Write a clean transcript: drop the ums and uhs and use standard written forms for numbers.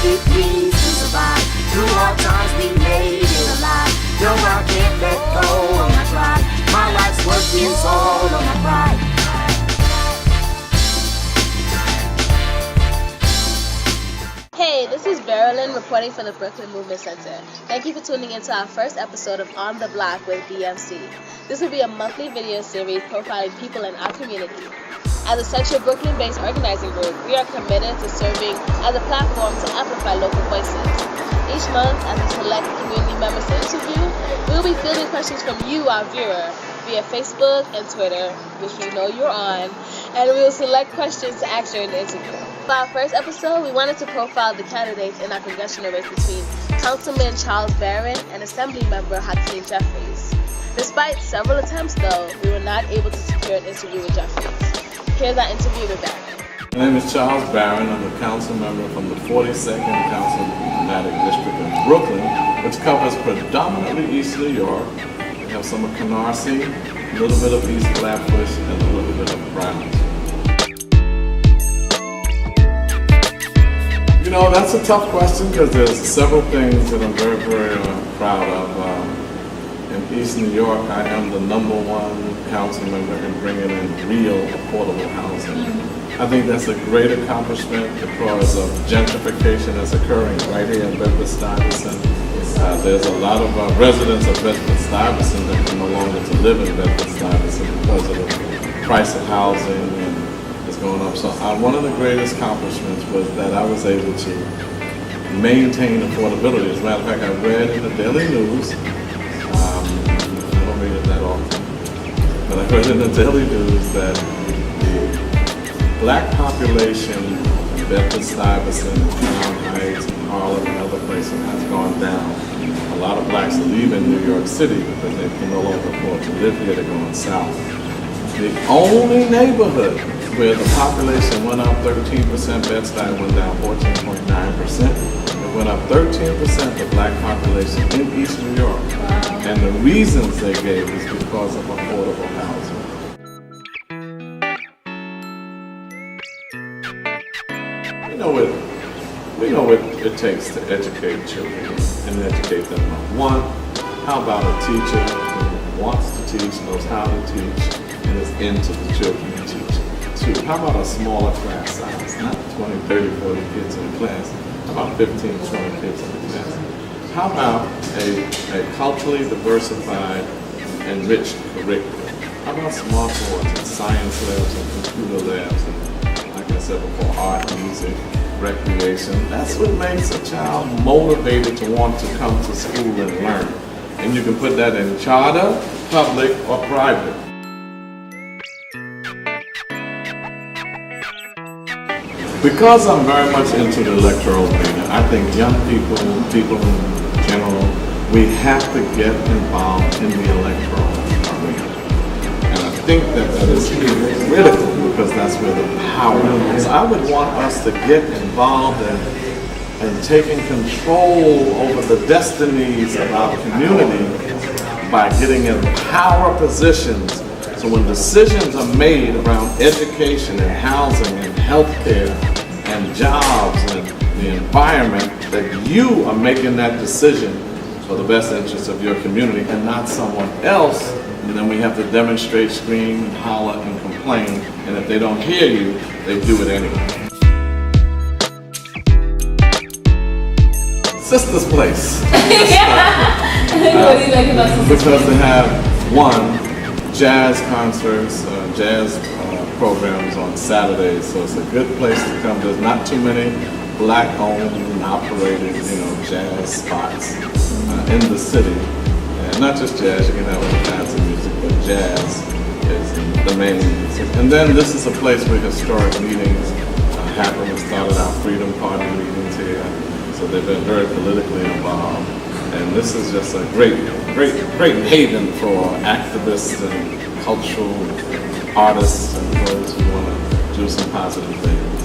it means to survive. Through all times we made it alive. No, I can't let go of my drive. My life's work is all of my pride. Hey, this is Barron reporting for the Brooklyn Movement Center. Thank you for tuning into our first episode of On the Block with BMC. This will be a monthly video series profiling people in our community. As a Central Brooklyn-based organizing group, we are committed to serving as a platform to amplify local voices. Each month, as we select community members to interview, we will be fielding questions from you, our viewer, via Facebook and Twitter, which we know you're on, and we will select questions to ask during the interview. For our first episode, we wanted to profile the candidates in our congressional race between Councilman Barron and Assemblymember Hakeem Jeffries. Despite several attempts, though, we were not able to secure an interview with Jeffries. Here's our interview with Barron. My name is Charles Barron. I'm a council member from the 42nd Councilmanic District of Brooklyn, which covers predominantly East New York. We have some of Canarsie, a little bit of East Flatbush, and a little bit of Brownsville. You know, that's a tough question because there's several things that I'm very, very proud of. In East New York, I am the #1 council member in bringing in real affordable housing. I think that's a great accomplishment because of gentrification that's occurring right here in Bedford-Stuyvesant. There's a lot of residents of Bedford-Stuyvesant that can no longer to live in Bedford-Stuyvesant because of the price of housing and it's going up. So one of the greatest accomplishments was that I was able to maintain affordability. As a matter of fact, I read in the Daily News, I don't read it that often, but I read in the Daily News that the black population in Bedford-Stuyvesant, Crown Heights, Harlem, and other places has gone down. A lot of blacks are leaving New York City because they can no longer afford to live here. They're going south. The only neighborhood where the population went up 13%, Bed-Stuy went down 14.9%. It went up 13%, the black population in East New York. And the reasons they gave is because of affordable housing. We know what it takes to educate children and educate them. One, how about a teacher who wants to teach, knows how to teach, and is into the children and teaching? Two, how about a smaller class size? Not 20, 30, 40 kids in a class. How about 15, 20 kids in a class? How about a culturally diversified and rich curriculum? How about smart boards and science labs and computer labs and, like I said before, art, music, recreation? That's what makes a child motivated to want to come to school and learn. And you can put that in charter, public, or private. Because I'm very much into the electoral arena, I think young people in general, we have to get involved in the electoral arena. And I think that is critical because that's where the power is. I would want us to get involved in taking control over the destinies of our community by getting in power positions. So when decisions are made around education and housing and healthcare and jobs and the environment, that you are making that decision for the best interest of your community and not someone else, and then we have to demonstrate, scream, and holler, and complain, and if they don't hear you, they do it anyway. Sister's Place. What do you like about Sister's Place? Because they have, one, jazz concerts, jazz programs on Saturdays, so it's a good place to come. There's not too many black-owned and operated, jazz spots in the city. And not just jazz, you can have other kinds of music, but jazz is the main music. And then this is a place where historic meetings happen. We started our Freedom Party meetings here, so they've been very politically involved. And this is just a great haven for activists and cultural artists and those who want to do some positive things.